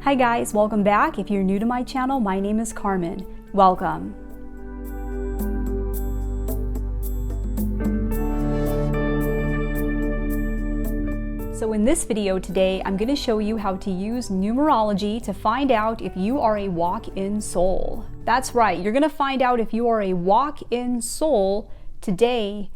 Hi guys, welcome back. If you're new to my channel, my name is Carmen. Welcome. So in this video today, I'm going to show you how to use numerology to find out if you are a walk-in soul. That's right, you're going to find out if you are a walk-in soul today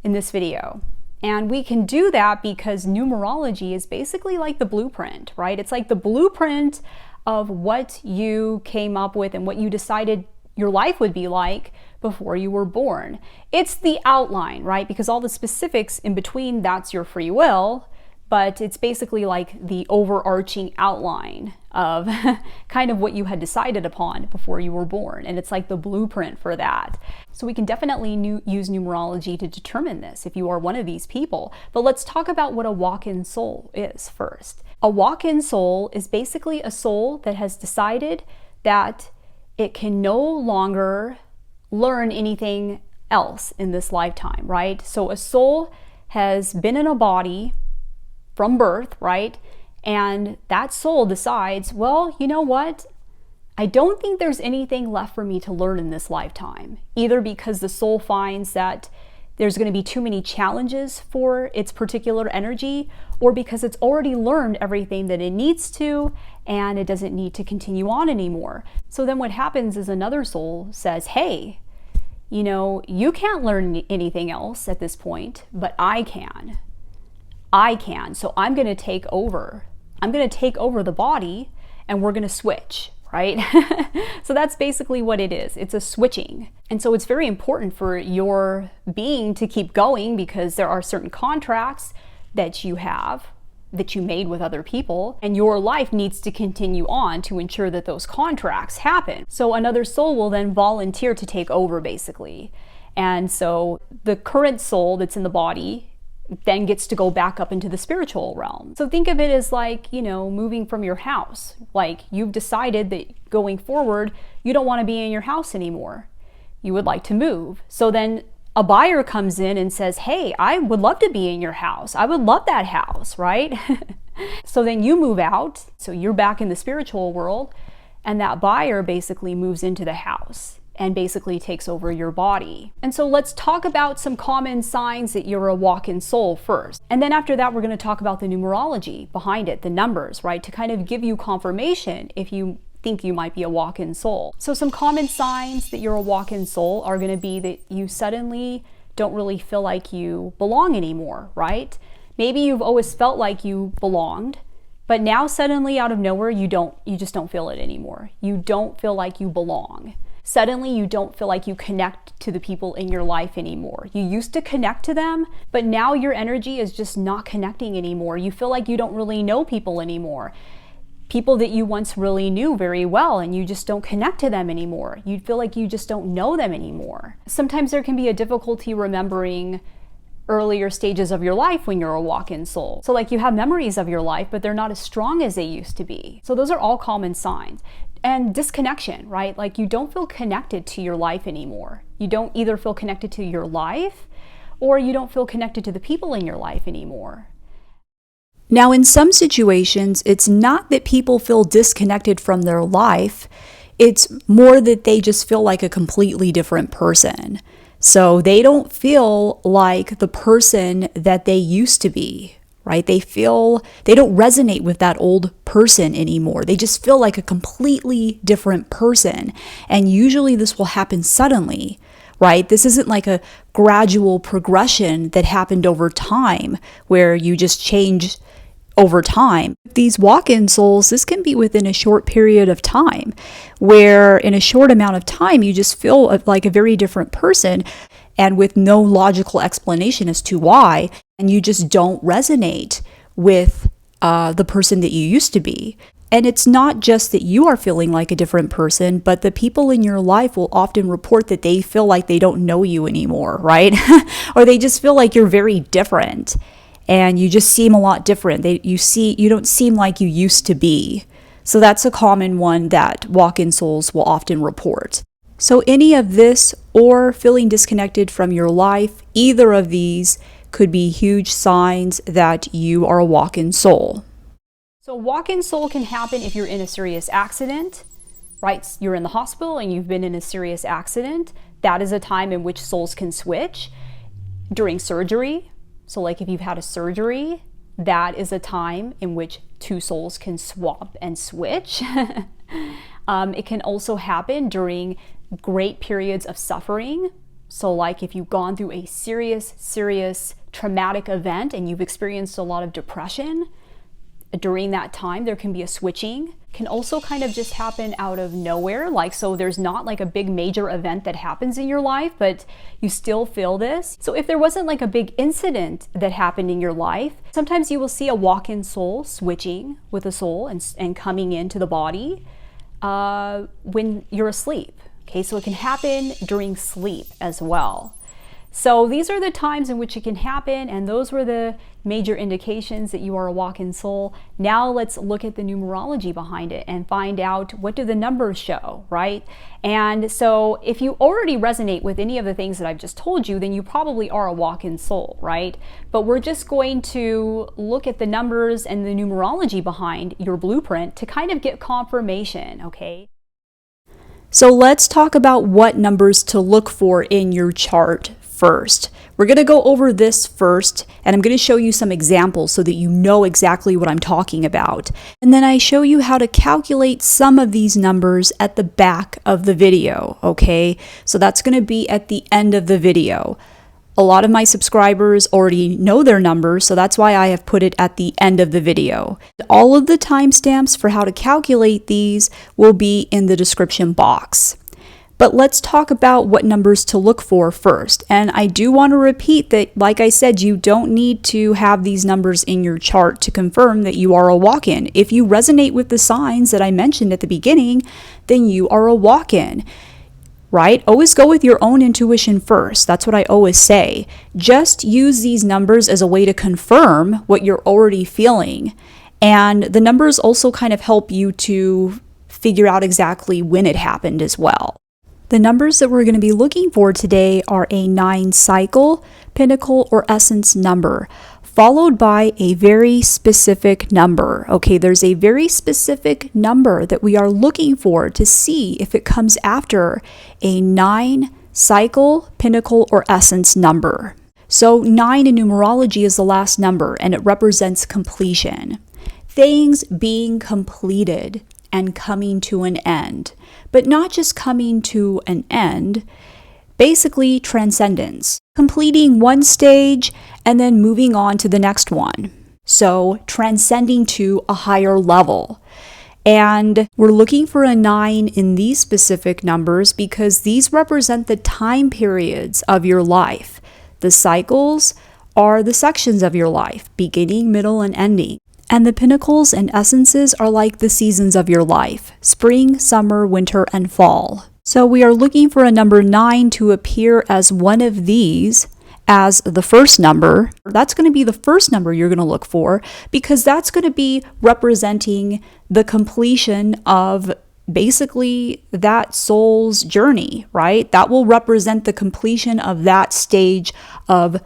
in this video. And we can do that because numerology is basically like the blueprint, right? It's like the blueprint of what you came up with and what you decided your life would be like before you were born. It's the outline, right? Because all the specifics in between, that's your free will, but it's basically like the overarching outline of kind of what you had decided upon before you were born. And it's like the blueprint for that. So we can definitely use numerology to determine this if you are one of these people. But let's talk about what a walk-in soul is first. A walk-in soul is basically a soul that has decided that it can no longer learn anything else in this lifetime, right? So a soul has been in a body from birth, right? And that soul decides, well, you know what? I don't think there's anything left for me to learn in this lifetime, either because the soul finds that there's going to be too many challenges for its particular energy, or because it's already learned everything that it needs to and it doesn't need to continue on anymore. So then what happens is another soul says, hey, you know, you can't learn anything else at this point, but I can. So I'm going to take over. I'm going to take over the body and we're going to switch, right? So that's basically what it is. It's a switching. And so it's very important for your being to keep going because there are certain contracts that you have, that you made with other people, and your life needs to continue on to ensure that those contracts happen. So another soul will then volunteer to take over basically. And so the current soul that's in the body then gets to go back up into the spiritual realm. So think of it as like, you know, moving from your house. Like you've decided that going forward, you don't want to be in your house anymore. You would like to move. So then a buyer comes in and says, hey, I would love to be in your house. I would love that house, right? So then you move out. So you're back in the spiritual world and that buyer basically moves into the house and basically takes over your body. And so let's talk about some common signs that you're a walk-in soul first. And then after that, we're going to talk about the numerology behind it, the numbers, right? To kind of give you confirmation if you think you might be a walk-in soul. So some common signs that you're a walk-in soul are going to be that you suddenly don't really feel like you belong anymore, right? Maybe you've always felt like you belonged, but now suddenly out of nowhere, you just don't feel it anymore. You don't feel like you belong. Suddenly you don't feel like you connect to the people in your life anymore. You used to connect to them, but now your energy is just not connecting anymore. You feel like you don't really know people anymore. People that you once really knew very well, and you just don't connect to them anymore. You feel like you just don't know them anymore. Sometimes there can be a difficulty remembering earlier stages of your life when you're a walk-in soul. So like you have memories of your life, but they're not as strong as they used to be. So those are all common signs. And disconnection, right? Like you don't feel connected to your life anymore. You don't either feel connected to your life or you don't feel connected to the people in your life anymore. Now, in some situations, it's not that people feel disconnected from their life. It's more that they just feel like a completely different person. So they don't feel like the person that they used to be, right? They don't resonate with that old person anymore. They just feel like a completely different person. And usually this will happen suddenly, right? This isn't like a gradual progression that happened over time where you just change over time. These walk-in souls, this can be within a short period of time, where in a short amount of time, you just feel like a very different person and with no logical explanation as to why, and you just don't resonate with the person that you used to be. And it's not just that you are feeling like a different person, but the people in your life will often report that they feel like they don't know you anymore, right? Or they just feel like you're very different. And you just seem a lot different. You don't seem like you used to be. So that's a common one that walk-in souls will often report. So any of this or feeling disconnected from your life, either of these could be huge signs that you are a walk-in soul. So walk-in soul can happen if you're in a serious accident, right? You're in the hospital and you've been in a serious accident. That is a time in which souls can switch. During surgery, so like if you've had a surgery, that is a time in which two souls can swap and switch. It can also happen during great periods of suffering. So like if you've gone through a serious traumatic event and you've experienced a lot of depression, during that time there can be a switching. Can also kind of just happen out of nowhere, like so there's not like a big major event that happens in your life, but you still feel this. So if there wasn't like a big incident that happened in your life, sometimes you will see a walk-in soul switching with a soul and coming into the body when you're asleep. Okay, so it can happen during sleep as well. So these are the times in which it can happen, and those were the major indications that you are a walk-in soul. Now let's look at the numerology behind it and find out, what do the numbers show, right? And so if you already resonate with any of the things that I've just told you, then you probably are a walk-in soul, right? But we're just going to look at the numbers and the numerology behind your blueprint to kind of get confirmation, okay? So let's talk about what numbers to look for in your chart first. We're going to go over this first, and I'm going to show you some examples so that you know exactly what I'm talking about. And then I show you how to calculate some of these numbers at the back of the video, okay? So that's going to be at the end of the video. A lot of my subscribers already know their numbers, so that's why I have put it at the end of the video. All of the timestamps for how to calculate these will be in the description box. But let's talk about what numbers to look for first. And I do want to repeat that, like I said, you don't need to have these numbers in your chart to confirm that you are a walk-in. If you resonate with the signs that I mentioned at the beginning, then you are a walk-in, right? Always go with your own intuition first. That's what I always say. Just use these numbers as a way to confirm what you're already feeling. And the numbers also kind of help you to figure out exactly when it happened as well. The numbers that we're going to be looking for today are a 9 cycle, pinnacle, or essence number, followed by a very specific number. Okay, there's a very specific number that we are looking for to see if it comes after a 9 cycle, pinnacle, or essence number. So 9 in numerology is the last number, and it represents completion. Things being completed and coming to an end. But not just coming to an end, basically transcendence. Completing one stage and then moving on to the next one. So transcending to a higher level. And we're looking for a 9 in these specific numbers because these represent the time periods of your life. The cycles are the sections of your life, beginning, middle, and ending. And the pinnacles and essences are like the seasons of your life, spring, summer, winter, and fall. So we are looking for a number 9 to appear as one of these as the first number. That's going to be the first number you're going to look for because that's going to be representing the completion of basically that soul's journey, right? That will represent the completion of that stage of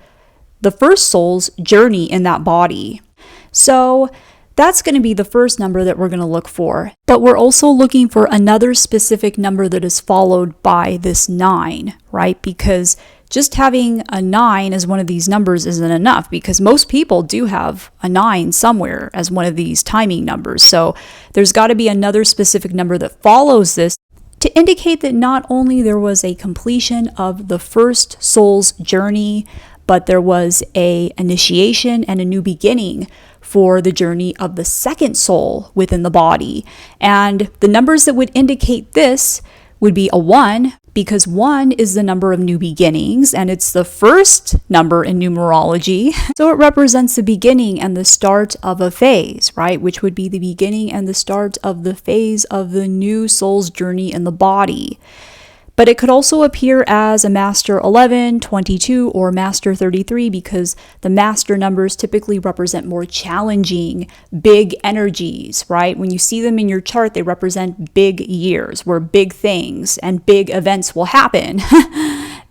the first soul's journey in that body. So that's going to be the first number that we're going to look for. But we're also looking for another specific number that is followed by this 9, right? Because just having a 9 as one of these numbers isn't enough because most people do have a 9 somewhere as one of these timing numbers. So there's got to be another specific number that follows this to indicate that not only there was a completion of the first soul's journey, but there was an initiation and a new beginning for the journey of the second soul within the body. And the numbers that would indicate this would be a 1, because 1 is the number of new beginnings, and it's the first number in numerology. So it represents the beginning and the start of a phase, right? Which would be the beginning and the start of the phase of the new soul's journey in the body. But it could also appear as a master 11, 22, or master 33 because the master numbers typically represent more challenging, big energies, right? When you see them in your chart, they represent big years where big things and big events will happen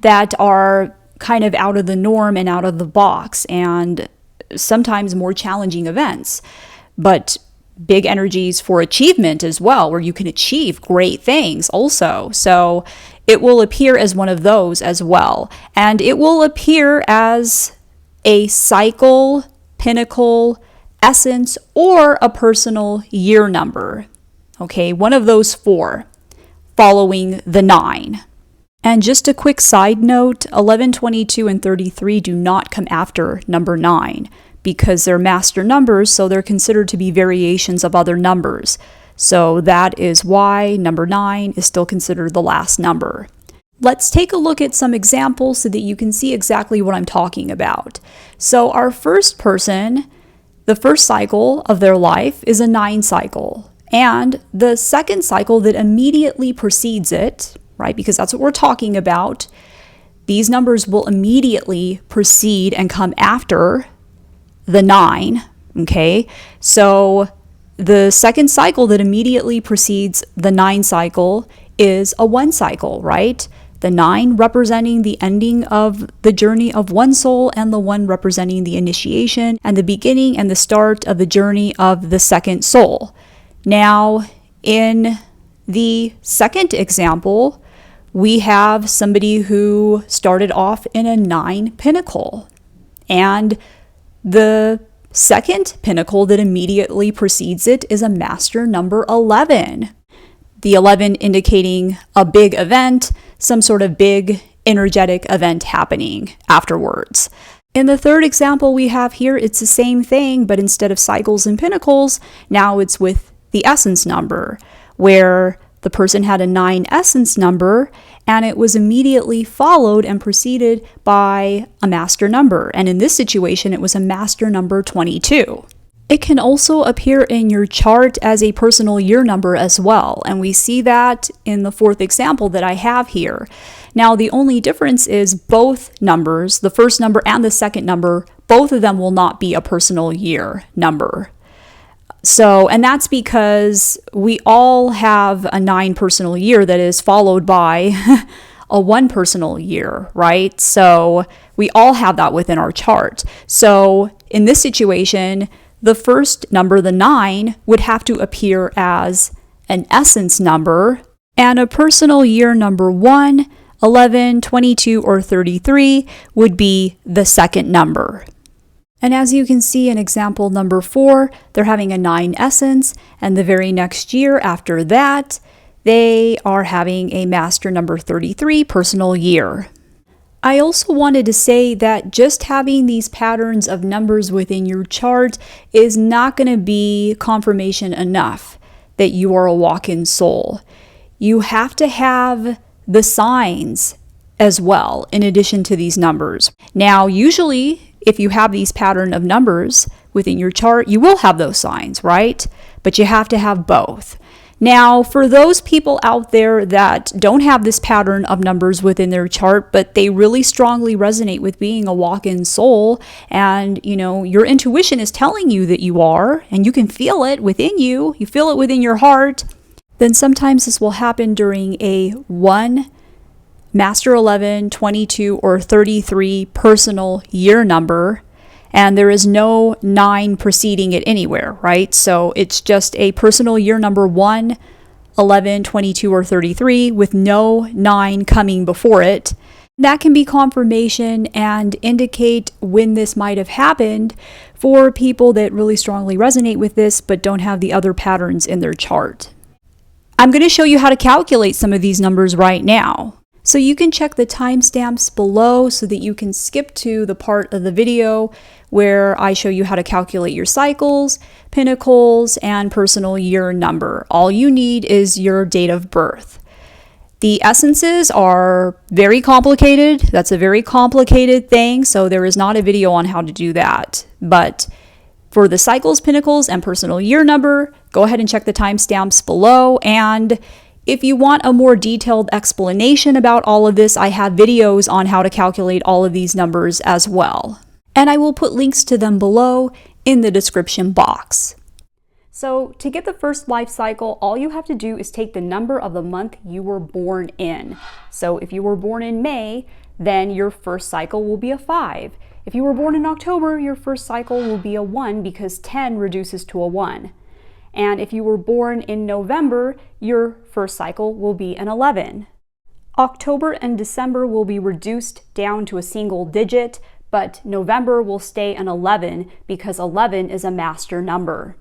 that are kind of out of the norm and out of the box and sometimes more challenging events. But big energies for achievement as well, where you can achieve great things also. So it will appear as one of those as well. And it will appear as a cycle, pinnacle, essence, or a personal year number. Okay, one of those four, following the 9. And just a quick side note, 11, 22, and 33 do not come after number 9 because they're master numbers, so they're considered to be variations of other numbers. So that is why number 9 is still considered the last number. Let's take a look at some examples so that you can see exactly what I'm talking about. So our first person, the first cycle of their life is a 9 cycle. And the second cycle that immediately precedes it, right, because that's what we're talking about, these numbers will immediately precede and come after the 9, okay? So the second cycle that immediately precedes the 9 cycle is a 1 cycle, right? The 9 representing the ending of the journey of one soul, and the 1 representing the initiation and the beginning and the start of the journey of the second soul. Now, in the second example, we have somebody who started off in a 9 pinnacle, and the second pinnacle that immediately precedes it is a master number 11. The 11 indicating a big event, some sort of big energetic event happening afterwards. In the third example we have here, it's the same thing, but instead of cycles and pinnacles, now it's with the essence number, where the person had a 9 essence number, and it was immediately followed and preceded by a master number. And in this situation, it was a master number 22. It can also appear in your chart as a personal year number as well, and we see that in the fourth example that I have here. Now, the only difference is both numbers, the first number and the second number, both of them will not be a personal year number. So, and that's because we all have a 9 personal year that is followed by a 1 personal year, right? So we all have that within our chart. So in this situation, the first number, the 9, would have to appear as an essence number, and a personal year number 1, 11, 22, or 33 would be the second number. And as you can see in example number 4, they're having a 9 essence, and the very next year after that, they are having a master number 33 personal year. I also wanted to say that just having these patterns of numbers within your chart is not going to be confirmation enough that you are a walk-in soul. You have to have the signs as well, in addition to these numbers. Now, usually, if you have these pattern of numbers within your chart, you will have those signs, right? But you have to have both. Now, for those people out there that don't have this pattern of numbers within their chart, but they really strongly resonate with being a walk-in soul, and your intuition is telling you that you are, and you can feel it within you feel it within your heart, then sometimes this will happen during a 1, Master 11, 22, or 33 personal year number, and there is no 9 preceding it anywhere, right? So it's just a personal year number 1, 11, 22, or 33 with no 9 coming before it. That can be confirmation and indicate when this might have happened for people that really strongly resonate with this but don't have the other patterns in their chart. I'm going to show you how to calculate some of these numbers right now. So you can check the timestamps below so that you can skip to the part of the video where I show you how to calculate your cycles, pinnacles, and personal year number. All you need is your date of birth. The essences are very complicated. That's a very complicated thing, so there is not a video on how to do that. But for the cycles, pinnacles, and personal year number, go ahead and check the timestamps below. And if you want a more detailed explanation about all of this, I have videos on how to calculate all of these numbers as well. And I will put links to them below in the description box. So to get the first life cycle, all you have to do is take the number of the month you were born in. So if you were born in May, then your first cycle will be a 5. If you were born in October, your first cycle will be a 1 because 10 reduces to a 1. And if you were born in November, your first cycle will be an 11. October and December will be reduced down to a single digit, but November will stay an 11 because 11 is a master number.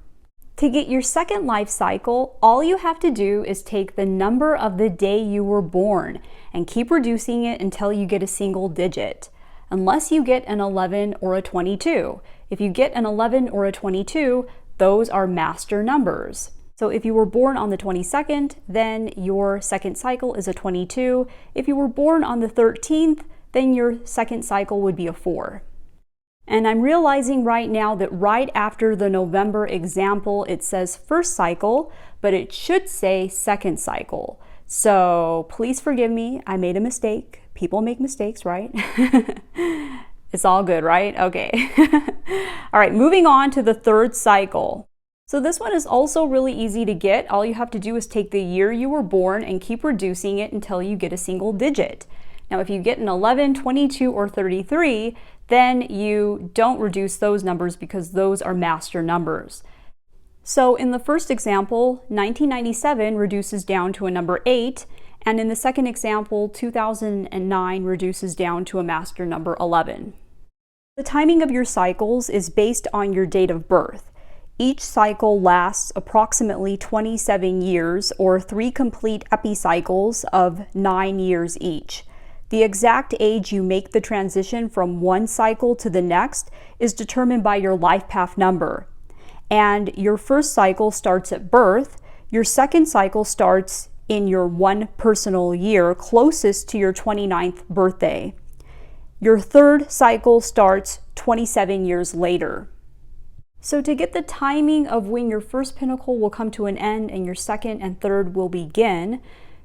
To get your second life cycle, all you have to do is take the number of the day you were born and keep reducing it until you get a single digit, unless you get an 11 or a 22. If you get an 11 or a 22, those are master numbers. So if you were born on the 22nd, then your second cycle is a 22. If you were born on the 13th, then your second cycle would be a 4. And I'm realizing right now that right after the November example, it says first cycle, but it should say second cycle. So please forgive me, I made a mistake. People make mistakes, right? It's all good, right? Okay. All right, moving on to the third cycle. So this one is also really easy to get. All you have to do is take the year you were born and keep reducing it until you get a single digit. Now, if you get an 11, 22, or 33, then you don't reduce those numbers because those are master numbers. So in the first example, 1997 reduces down to a number 8, and in the second example, 2009 reduces down to a master number 11. The timing of your cycles is based on your date of birth. Each cycle lasts approximately 27 years, or 3 complete epicycles of 9 years each. The exact age you make the transition from one cycle to the next is determined by your life path number. And your first cycle starts at birth. Your second cycle starts in your one personal year closest to your 29th birthday. Your third cycle starts 27 years later. So to get the timing of when your first pinnacle will come to an end and your second and third will begin,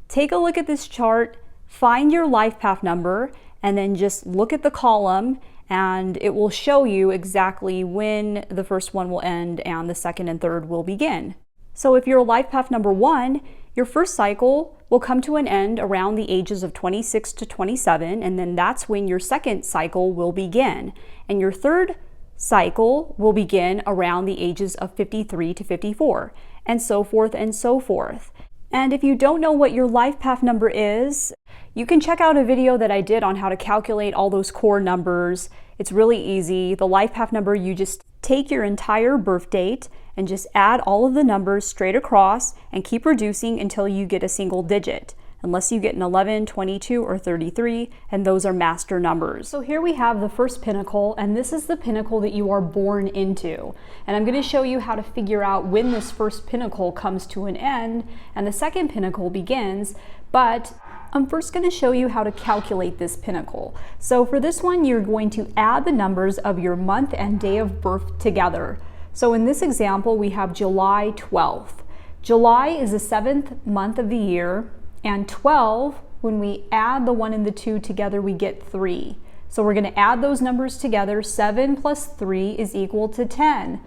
take a look at this chart, find your life path number, and then just look at the column and it will show you exactly when the first one will end and the second and third will begin. So if you're life path number 1, your first cycle will come to an end around the ages of 26 to 27, and then that's when your second cycle will begin. And your third cycle will begin around the ages of 53 to 54, and so forth and so forth. And if you don't know what your life path number is, you can check out a video that I did on how to calculate all those core numbers. It's really easy. The life path number, you just take your entire birth date and just add all of the numbers straight across and keep reducing until you get a single digit, unless you get an 11, 22, or 33, and those are master numbers. So here we have the first pinnacle, and this is the pinnacle that you are born into. And I'm going to show you how to figure out when this first pinnacle comes to an end and the second pinnacle begins, but I'm first going to show you how to calculate this pinnacle. So for this one, you're going to add the numbers of your month and day of birth together. So in this example, we have July 12th. July is the 7th month of the year, and 12, when we add the 1 and the 2 together, we get 3. So we're going to add those numbers together. 7 plus 3 is equal to 10.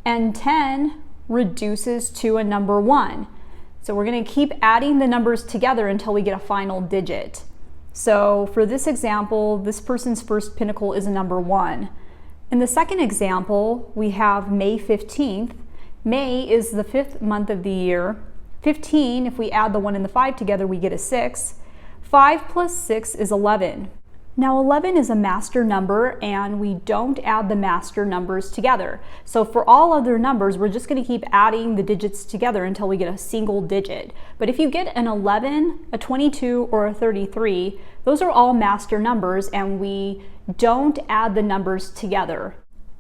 And 10 reduces to a number 1. So we're going to keep adding the numbers together until we get a final digit. So for this example, this person's first pinnacle is a number 1. In the second example, we have May 15th. May is the 5th month of the year. 15, if we add the 1 and the 5 together, we get a 6. 5 plus 6 is 11. Now 11 is a master number, and we don't add the master numbers together. So for all other numbers, we're just going to keep adding the digits together until we get a single digit. But if you get an 11, a 22, or a 33, those are all master numbers, and we don't add the numbers together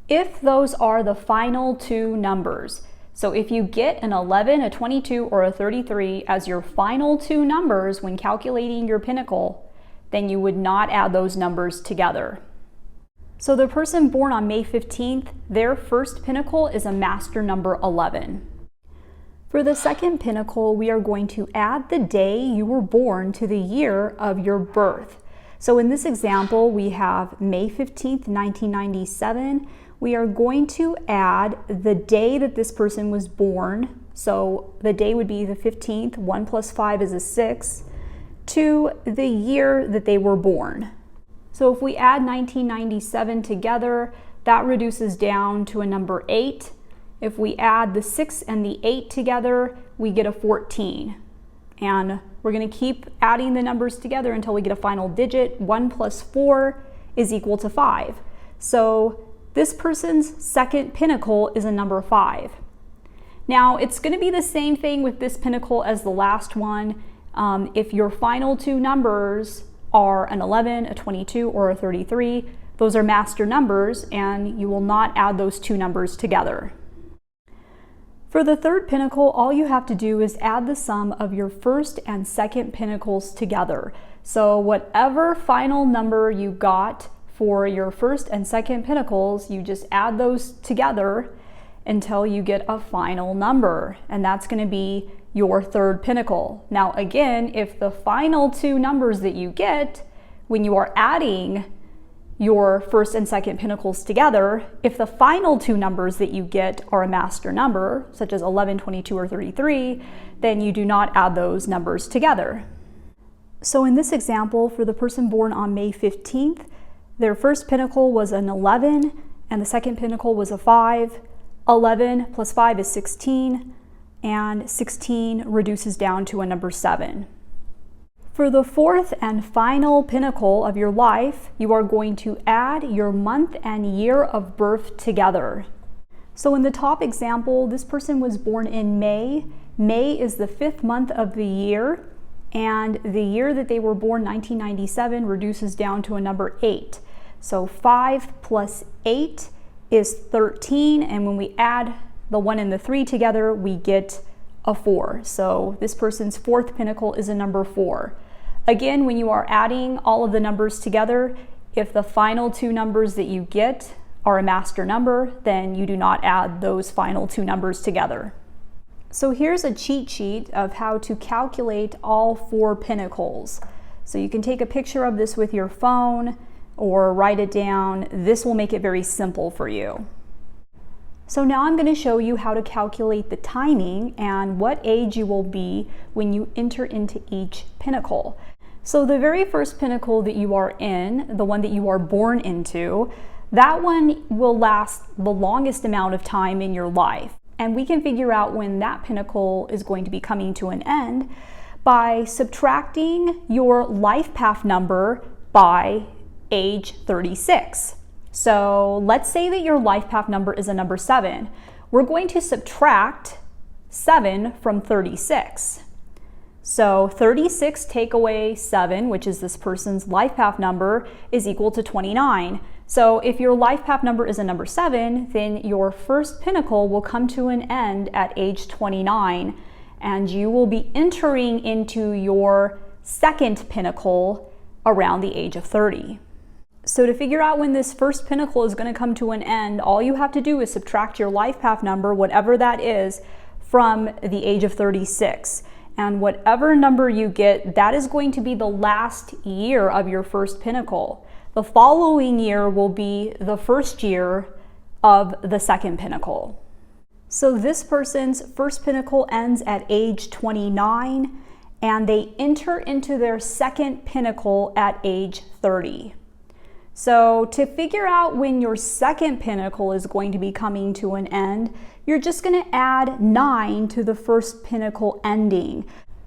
if those are the final 2 numbers. So if you get an 11, a 22, or a 33 as your final 2 numbers when calculating your pinnacle, then you would not add those numbers together. So the person born on May 15th, their first pinnacle is a master number 11. For the second pinnacle, we are going to add the day you were born to the year of your birth. So in this example, we have May 15th, 1997. We are going to add the day that this person was born. So the day would be the 15th, 1 plus 5 is a 6, to the year that they were born. So if we add 1997 together, that reduces down to a number 8. If we add the 6 and the 8 together, we get a 14. And we're going to keep adding the numbers together until we get a final digit. 1 plus 4 is equal to 5. So this person's second pinnacle is a number 5. Now, it's going to be the same thing with this pinnacle as the last one. If your final two numbers are an 11, a 22, or a 33, those are master numbers, and you will not add those two numbers together. For the third pinnacle, all you have to do is add the sum of your first and second pinnacles together. So whatever final number you got for your first and second pinnacles, you just add those together until you get a final number, and that's going to be your third pinnacle. Now again, if the final two numbers that you get when you are adding your first and second pinnacles together, if the final two numbers that you get are a master number, such as 11, 22, or 33, then you do not add those numbers together. So in this example, for the person born on May 15th, their first pinnacle was an 11, and the second pinnacle was a 5. 11 plus 5 is 16, and 16 reduces down to a number 7. For the fourth and final pinnacle of your life, you are going to add your month and year of birth together. So in the top example, this person was born in May. May is the 5th month of the year, and the year that they were born, 1997, reduces down to a number 8. So 5 plus 8 is 13, and when we add the 1 and the 3 together, we get a 4. So this person's fourth pinnacle is a number 4. Again, when you are adding all of the numbers together, if the final two numbers that you get are a master number, then you do not add those final two numbers together. So here's a cheat sheet of how to calculate all 4 pinnacles. So you can take a picture of this with your phone or write it down. This will make it very simple for you. So now I'm going to show you how to calculate the timing and what age you will be when you enter into each pinnacle. So the very first pinnacle that you are in, the one that you are born into, that one will last the longest amount of time in your life. And we can figure out when that pinnacle is going to be coming to an end by subtracting your life path number by age 36. So let's say that your life path number is a number 7. We're going to subtract 7 from 36. So 36 take away 7, which is this person's life path number, is equal to 29. So if your life path number is a number 7, then your first pinnacle will come to an end at age 29, and you will be entering into your second pinnacle around the age of 30. So to figure out when this first pinnacle is going to come to an end, all you have to do is subtract your life path number, whatever that is, from the age of 36. And whatever number you get, that is going to be the last year of your first pinnacle. The following year will be the first year of the second pinnacle. So this person's first pinnacle ends at age 29, and they enter into their second pinnacle at age 30. So to figure out when your second pinnacle is going to be coming to an end, you're just going to add 9 to the first pinnacle ending.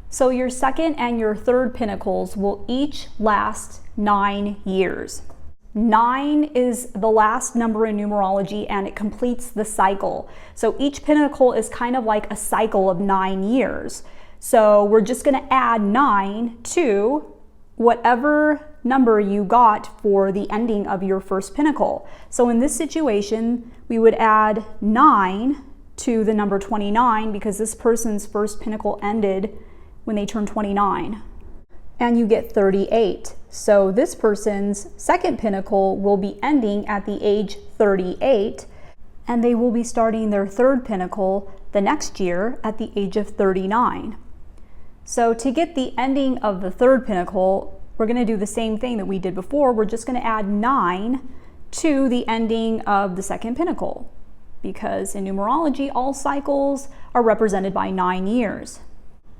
So your second and your third pinnacles will each last 9 years. 9 is the last number in numerology, and it completes the cycle. So each pinnacle is kind of like a cycle of 9 years. So we're just going to add 9 to whatever number you got for the ending of your first pinnacle. So in this situation, we would add 9 to the number 29 because this person's first pinnacle ended when they turned 29. And you get 38. So this person's second pinnacle will be ending at the age 38, and they will be starting their third pinnacle the next year at the age of 39. So to get the ending of the third pinnacle, we're going to do the same thing that we did before. We're just going to add 9 to the ending of the second pinnacle, because in numerology, all cycles are represented by 9 years.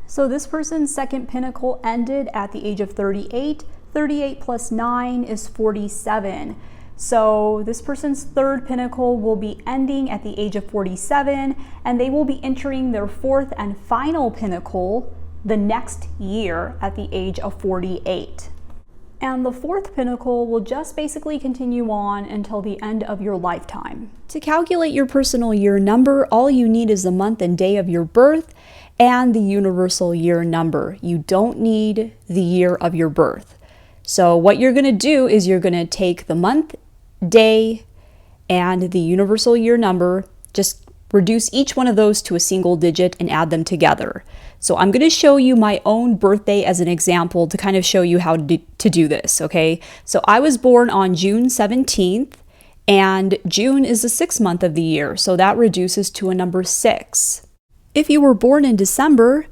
So this person's second pinnacle ended at the age of 38. 38 plus 9 is 47. So this person's third pinnacle will be ending at the age of 47, and they will be entering their fourth and final pinnacle the next year at the age of 48. And the fourth pinnacle will just basically continue on until the end of your lifetime. To calculate your personal year number, all you need is the month and day of your birth and the universal year number. You don't need the year of your birth. So what you're going to do is you're going to take the month, day, and the universal year number, just reduce each one of those to a single digit and add them together. So I'm going to show you my own birthday as an example to kind of show you how to do this, okay? So I was born on June 17th, and June is the 6th month of the year, so that reduces to a number 6. If you were born in December,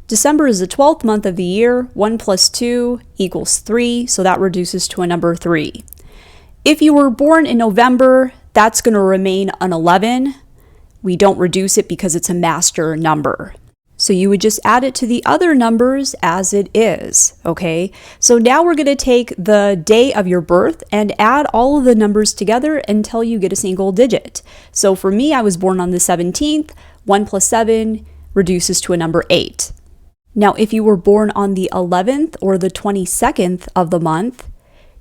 December is the 12th month of the year. 1 plus 2 equals 3, so that reduces to a number 3. If you were born in November, that's going to remain an 11. We don't reduce it because it's a master number. So you would just add it to the other numbers as it is, okay? So now we're going to take the day of your birth and add all of the numbers together until you get a single digit. So for me, I was born on the 17th. 1 plus 7 reduces to a number 8. Now, if you were born on the 11th or the 22nd of the month,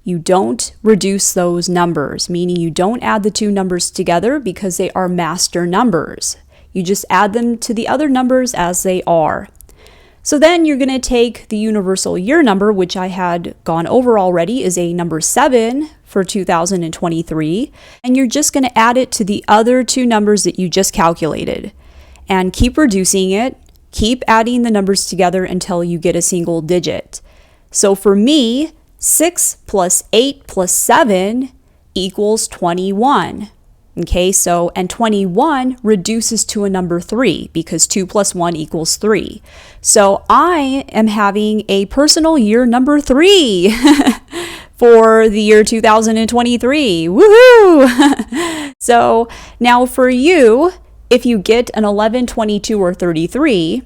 you don't reduce those numbers, meaning you don't add the two numbers together because they are master numbers. You just add them to the other numbers as they are. So then you're going to take the universal year number, which I had gone over already, is a number 7 for 2023, and you're just going to add it to the other two numbers that you just calculated. And keep reducing it, keep adding the numbers together until you get a single digit. So for me, 6 plus 8 plus 7 equals 21. Okay, so, and 21 reduces to a number 3 because 2 plus 1 equals 3. So I am having a personal year number 3 for the year 2023. Woohoo! So now for you, if you get an 11, 22, or 33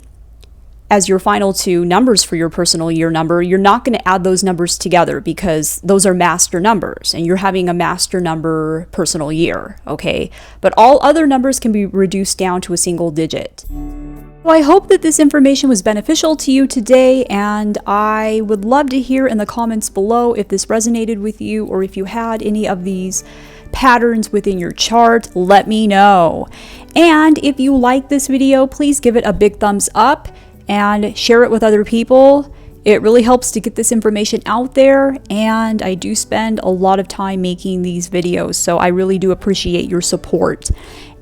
as your final two numbers for your personal year number, you're not going to add those numbers together because those are master numbers and you're having a master number personal year, okay? But all other numbers can be reduced down to a single digit. Well, I hope that this information was beneficial to you today, and I would love to hear in the comments below if this resonated with you or if you had any of these patterns within your chart. Let me know. And if you like this video, please give it a big thumbs up and share it with other people. It really helps to get this information out there, and I do spend a lot of time making these videos, so I really do appreciate your support.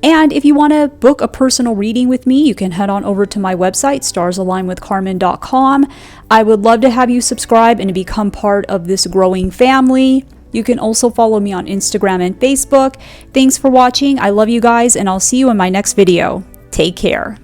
And if you want to book a personal reading with me, you can head on over to my website, starsalignwithcarmen.com. I would love to have you subscribe and become part of this growing family. You can also follow me on Instagram and Facebook. Thanks for watching. I love you guys, and I'll see you in my next video. Take care.